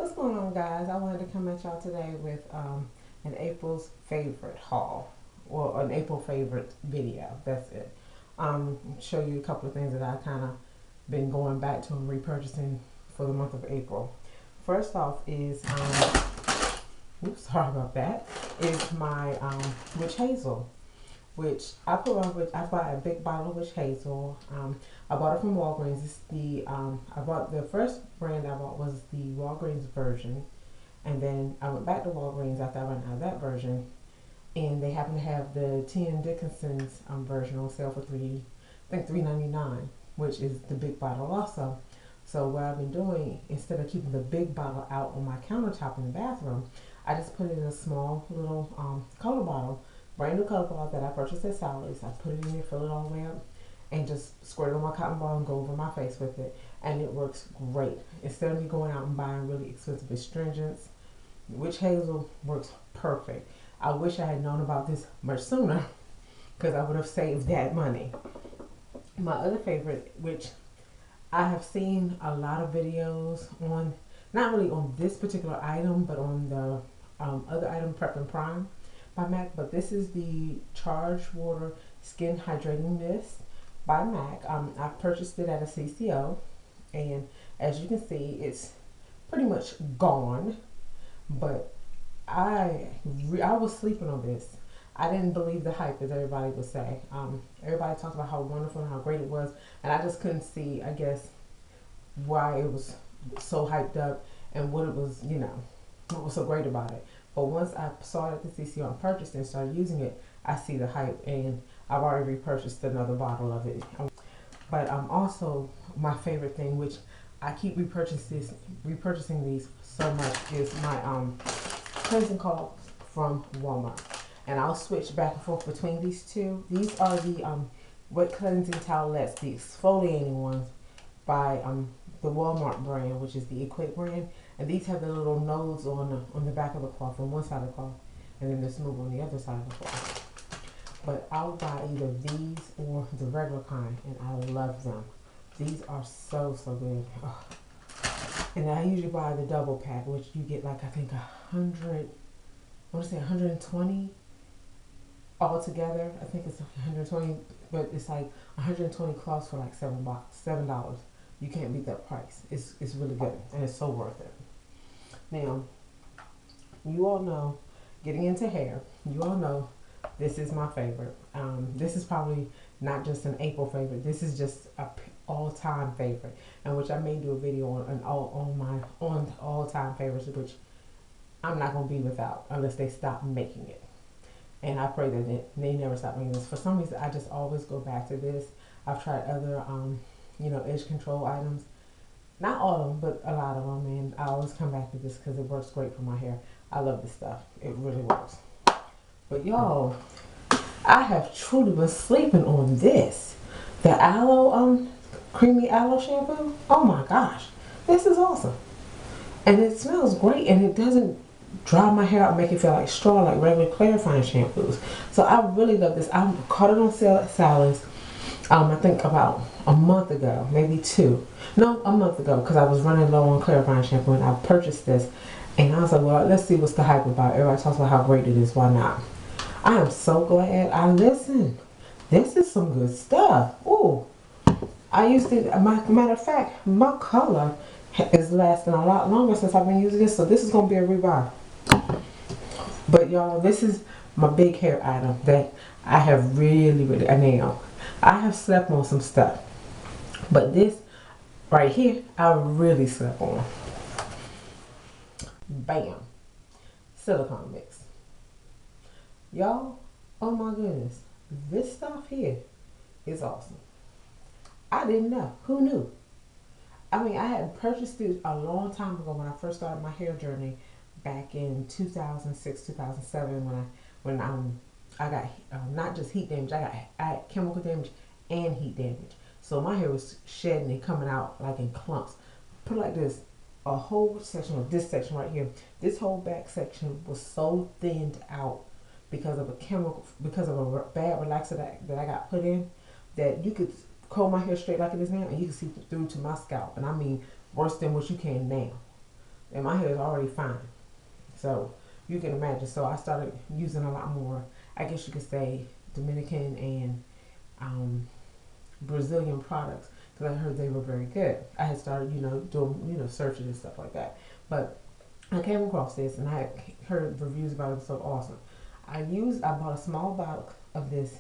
What's going on, guys? I wanted to come at y'all today with an April's favorite haul, or an April favorite video. That's it. Show you a couple of things that I kind of been going back to and repurchasing for the month of April. First off is, oops, sorry about that, is my witch hazel, which I put on. I bought a big bottle of witch hazel. I bought it from Walgreens. It's the I bought the first brand I bought was the Walgreens version, and then I went back to Walgreens after I ran out of that version, and they happen to have the T.N. Dickinson's version on sale for I think $3.99, which is the big bottle also. So what I've been doing, instead of keeping the big bottle out on my countertop in the bathroom, I just put it in a small little color bottle, brand new color bottle that I purchased at Sally's. I put it in there, fill it all the way up, and just squirt it on my cotton ball and go over my face with it. And it works great. Instead of me going out and buying really expensive astringents, witch hazel works perfect. I wish I had known about this much sooner, because I would have saved that money. My other favorite, which I have seen a lot of videos on, not really on this particular item, but on the other item, Prep and Prime by MAC. But this is the Charged Water Skin Hydrating Mist by MAC. I purchased it at a CCO, and as you can see, it's pretty much gone. But I was sleeping on this. I didn't believe the hype, as everybody would say. Everybody talked about how wonderful and how great it was, and I just couldn't see, I guess, why it was so hyped up and what it was, what was so great about it. But once I saw it at the CCO and purchased it and started using it, I see the hype, and I've already repurchased another bottle of it. But also my favorite thing, which I keep repurchasing these so much, is my cleansing cloth from Walmart. And I'll switch back and forth between these two. These are the wet cleansing towelettes, the exfoliating ones by the Walmart brand, which is the Equate brand. And these have the little nodes on the back of the cloth, on one side of the cloth, and then they're smooth on the other side of the cloth. But I'll buy either these or the regular kind, and I love them. These are so good. Oh. And I usually buy the double pack, which you get like, I think 100, I want to say 120 all together. I think it's 120, but it's like 120 cloths for like $7. You can't beat that price. It's really good, and it's so worth it. Now, you all know, getting into hair, you all know this is my favorite. This is probably not just an April favorite. This is just a all-time favorite, and which I may do a video on all-time favorites, which I'm not gonna be without unless they stop making it. And I pray that they never stop making this. For some reason, I just always go back to this. I've tried other, edge control items. Not all of them, but a lot of them. And I always come back to this because it works great for my hair. I love this stuff. It really works. But y'all, I have truly been sleeping on this. The aloe, creamy aloe shampoo. Oh my gosh. This is awesome. And it smells great, and it doesn't dry my hair out and make it feel like straw like regular clarifying shampoos. So I really love this. I caught it on sale at Sally's, I think about a month ago, maybe two. No, a month ago, because I was running low on clarifying shampoo, and I purchased this. And I was like, well, let's see what's the hype about. Everybody talks about how great it is. Why not? I am so glad I listened. This is some good stuff. Ooh. I used to, matter of fact, my color is lasting a lot longer since I've been using this. So this is going to be a revive. But y'all, this is my big hair item that I have really, now, I have slept on some stuff. But this right here, I really slept on. Bam. Silicone mix. Y'all, oh my goodness. This stuff here is awesome. I didn't know. Who knew? I mean, I had purchased it a long time ago when I first started my hair journey back in 2006, 2007, when I got not just heat damage, I had chemical damage and heat damage. So my hair was shedding and coming out like in clumps. Put it like this, a whole section of this section right here, this whole back section was so thinned out because of a bad relaxer that I got put in, that you could comb my hair straight like it is now, and you can see through to my scalp. And I mean, worse than what you can now. and my hair is already fine. So you can imagine. So I started using a lot more, I guess you could say, Dominican and Brazilian products because I heard they were very good. I had started, doing, searches and stuff like that. But I came across this and I heard reviews about it, so awesome. I bought a small bottle of this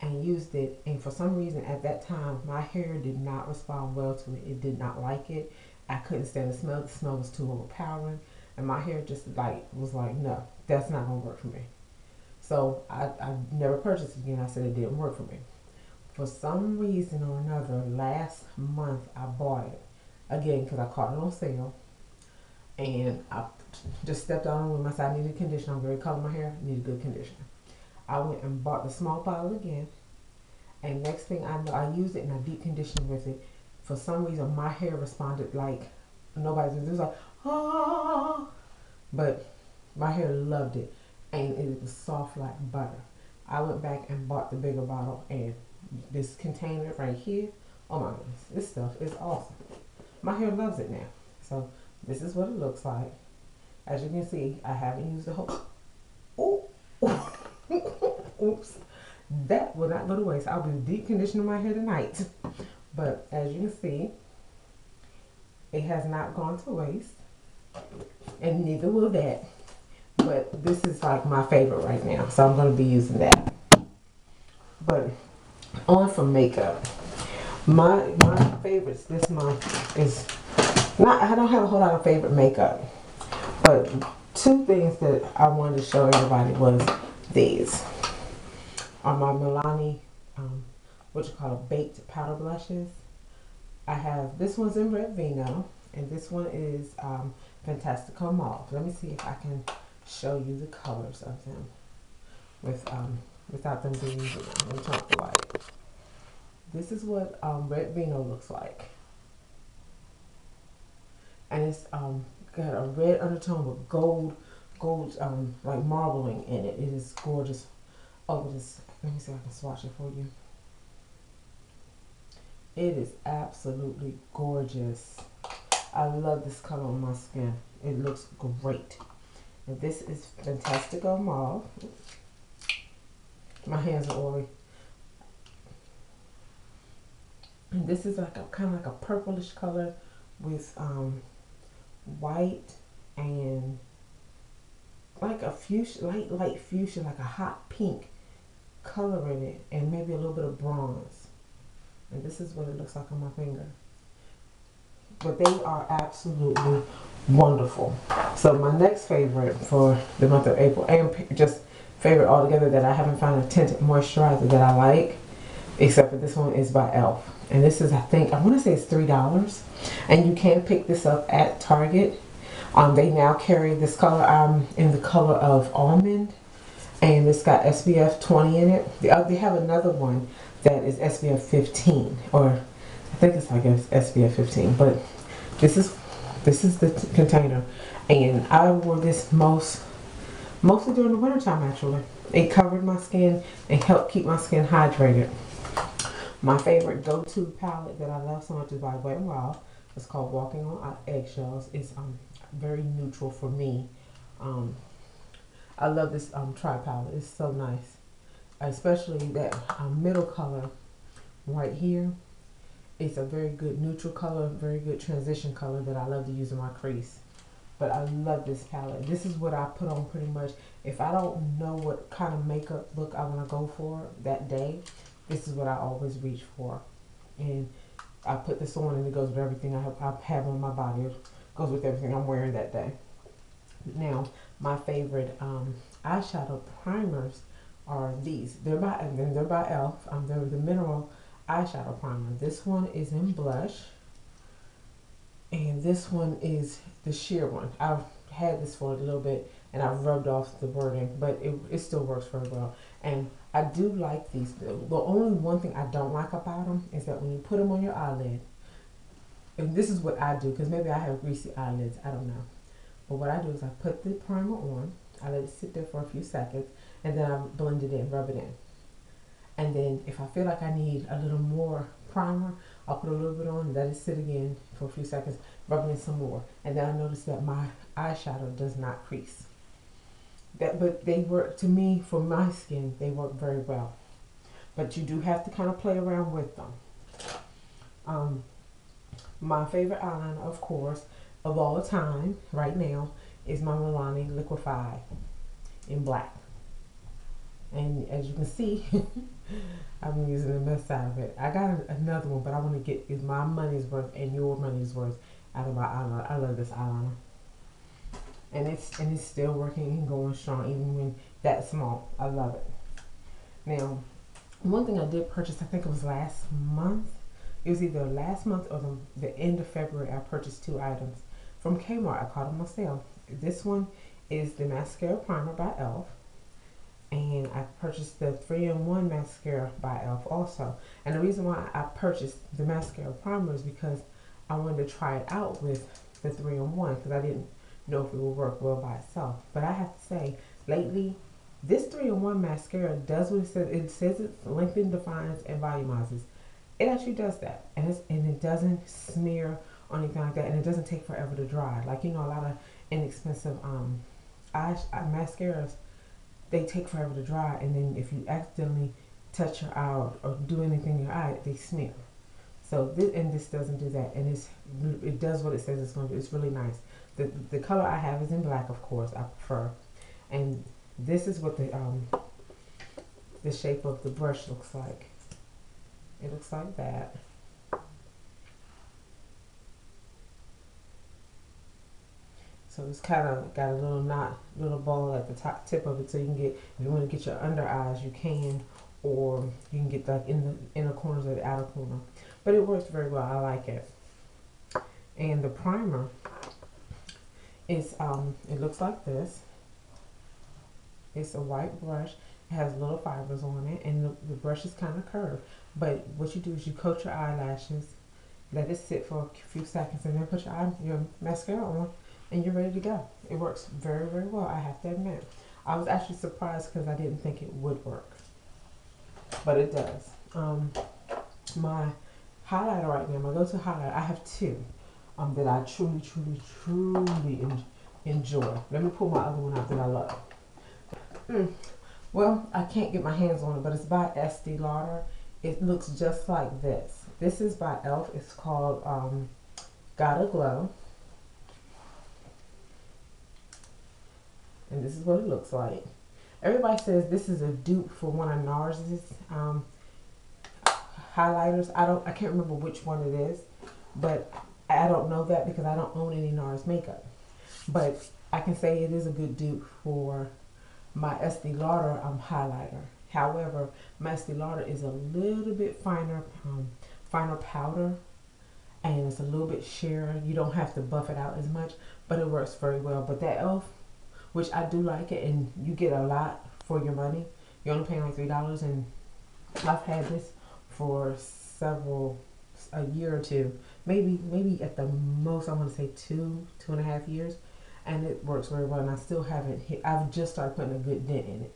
and used it, and for some reason at that time my hair did not respond well to it. It did not like it. I couldn't stand the smell. The smell was too overpowering, and my hair just was like, no, that's not gonna work for me. So I never purchased it again. I said it didn't work for me. For some reason or another, last month I bought it again because I caught it on sale, and I just stepped out on my side. I needed conditioner. I'm very color my hair. Needed good conditioner. I went and bought the small bottle again, and next thing I know, I used it and I deep conditioned with it. For some reason, my hair responded like nobody's. It was like, ah, but my hair loved it, and it was soft like butter. I went back and bought the bigger bottle, and this container right here, oh my goodness, this stuff is awesome. My hair loves it now. So this is what it looks like. As you can see, I haven't used the whole. Oh, oops, that will not go to waste. I'll be deep conditioning my hair tonight. But as you can see, it has not gone to waste, and neither will that. But this is like my favorite right now, so I'm going to be using that. But on for makeup, my favorites this month is not. I don't have a whole lot of favorite makeup, but two things that I wanted to show everybody was these are my Milani, baked powder blushes. I have this one's in red vino, and this one is Fantastico Mauve. Let me see if I can show you the colors of them without them being, let me turn off the light. This is what red vino looks like, and it's got a red undertone with gold like marbling in it. It is gorgeous. Oh, let me see if I can swatch it for you. It is absolutely gorgeous. I love this color on my skin. It looks great. And this is Fantastico Mauve. My hands are oily. And this is like kind of like a purplish color with white and like a fuchsia, light fuchsia, like a hot pink color in it, and maybe a little bit of bronze. And this is what it looks like on my finger. But they are absolutely wonderful. So my next favorite for the month of April, and just favorite altogether that I haven't found a tinted moisturizer that I like, except for this one, is by e.l.f. And this is, I want to say it's $3. And you can pick this up at Target. They now carry this color in the color of almond, and it's got SPF 20 in it. They have another one that is SPF 15, or I think it's like SPF 15, but this is the container, and I wore this mostly during the winter time. Actually, it covered my skin and helped keep my skin hydrated. My favorite go-to palette that I love so much is by Wet n Wild. It's called Walking on Eggshells. It's very neutral for me. I love this tri palette. It's so nice, especially that middle color right here. It's a very good neutral color, very good transition color that I love to use in my crease. But I love this palette. This is what I put on pretty much. If I don't know what kind of makeup look I want to go for that day, this is what I always reach for. And I put this on, and it goes with everything I have on my body. It goes with everything I'm wearing that day. Now, my favorite eyeshadow primers are these. They're by e.l.f. They're the mineral eyeshadow primer. This one is in blush, and this one is the sheer one. I've had this for a little bit, and I've rubbed off the wording, but it still works very well. And I do like these. The only one thing I don't like about them is that when you put them on your eyelid, and this is what I do, because maybe I have greasy eyelids, I don't know. But what I do is I put the primer on, I let it sit there for a few seconds, and then I blend it in, rub it in. And then if I feel like I need a little more primer, I'll put a little bit on, let it sit again for a few seconds, rub it in some more, and then I notice that my eyeshadow does not crease. But they work, to me, for my skin, they work very well. But you do have to kind of play around with them. My favorite eyeliner, of course, of all time, right now, is my Milani Liquify in black. And as you can see, I'm using the mess out of it. I got another one, but I want to get is my money's worth and your money's worth out of my eyeliner. I love this eyeliner, and it's still working and going strong even when that small. I love it. Now, one thing I did purchase, I think it was last month. It was either last month or the end of February. I purchased 2 items from Kmart. I caught them on sale. This one is the mascara primer by e.l.f. And I purchased the 3-in-1 mascara by e.l.f. also. And the reason why I purchased the mascara primer is because I wanted to try it out with the 3-in-1 because I didn't know if it would work well by itself. But I have to say, lately, this 3-in-1 mascara does what it says. It says it lengthens, defines, and volumizes. It actually does that. And it doesn't smear or anything like that. And it doesn't take forever to dry. Like, you know, a lot of inexpensive mascaras, they take forever to dry, and then if you accidentally touch your eye or do anything in your eye, they smear. So this doesn't do that, and it does what it says it's going to do. It's really nice. The color I have is in black, of course. I prefer, and this is what the shape of the brush looks like. It looks like that. So it's kind of got a little knot, little ball at the top tip of it, so you can get, if you want to get your under eyes, you can, or you can get like in the inner corners or the outer corner. But it works very well. I like it. And the primer is it looks like this. It's a white brush. It has little fibers on it, and the brush is kind of curved. But what you do is you coat your eyelashes, let it sit for a few seconds, and then put your mascara on, and you're ready to go. It works very, very well, I have to admit. I was actually surprised because I didn't think it would work, but it does. My highlighter right now, my go-to highlighter, I have 2 that I truly, truly, truly enjoy. Let me pull my other one out that I love. Well, I can't get my hands on it, but it's by Estee Lauder. It looks just like this. This is by e.l.f. It's called Gotta Glow. And this is what it looks like. Everybody says this is a dupe for one of NARS's highlighters. I can't remember which one it is, but I don't know that because I don't own any NARS makeup. But I can say it is a good dupe for my Estee Lauder highlighter. However, my Estee Lauder is a little bit finer powder, and it's a little bit sheerer. You don't have to buff it out as much, but it works very well. But that e.l.f., which I do like it, and you get a lot for your money. You're only paying like $3, and I've had this for a year or 2, maybe at the most I want to say 2.5 years, and it works very well. And I still haven't hit. I've just started putting a good dent in it,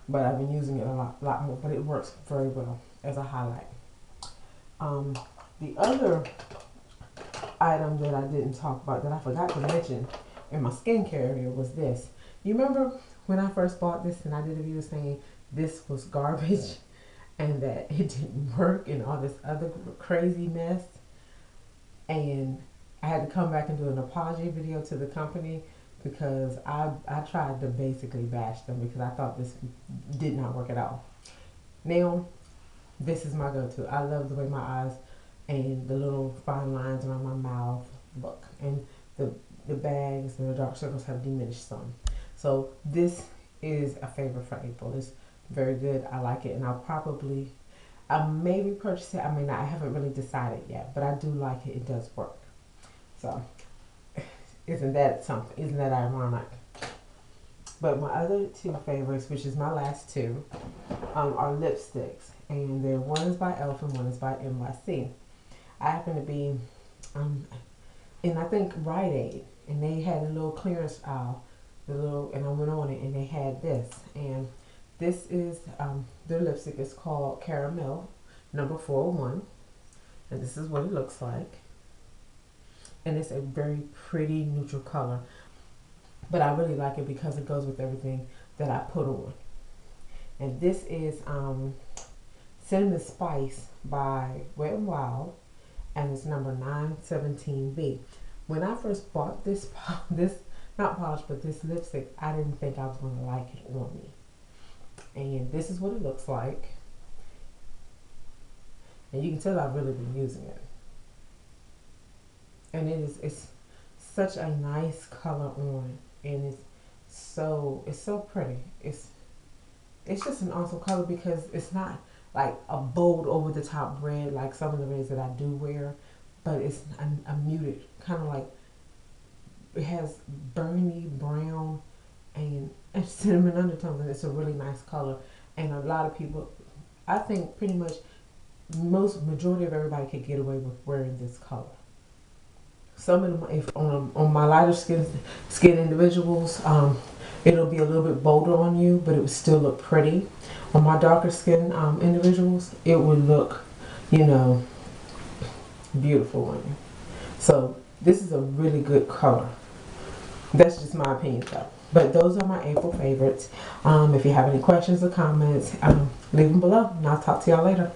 but I've been using it a lot more. But it works very well as a highlight. The other item that I didn't talk about that I forgot to mention in my skincare area was this. You remember when I first bought this and I did a video saying this was garbage and that it didn't work and all this other crazy mess, and I had to come back and do an apology video to the company because I tried to basically bash them because I thought this did not work at all. Now, this is my go-to. I love the way my eyes and the little fine lines around my mouth look, and the bags and the dark circles have diminished some. So this is a favorite for April. It's very good. I like it, and I may repurchase it. I may not. I haven't really decided yet, but I do like it. It does work. So isn't that something? Isn't that ironic? But my other 2 favorites, which is my last 2, are lipsticks, and one is by e.l.f. and one is by NYC. I happen to be in I think Rite Aid, and they had a little clearance aisle, and I went on it, and they had this, and this is their lipstick is called Caramel, number 401. And this is what it looks like. And it's a very pretty neutral color. But I really like it because it goes with everything that I put on. And this is Cinnamon Spice by Wet n Wild, and it's number 917B. When I first bought this not polish, but this lipstick, I didn't think I was going to like it on me. And this is what it looks like. And you can tell I've really been using it. And it's such a nice color on, and it's so pretty. It's just an awesome color because it's not like a bold over the top red like some of the reds that I do wear, but it's a muted kind of like, it has burny brown and cinnamon undertones, and it's a really nice color. And a lot of people, I think pretty much majority of everybody could get away with wearing this color. Some of them, if on my lighter skin individuals, it'll be a little bit bolder on you, but it would still look pretty. On my darker skin individuals, it would look, you know, beautiful on you. So this is a really good color. That's just my opinion though. But those are my April favorites. If you have any questions or comments, leave them below, and I'll talk to y'all later.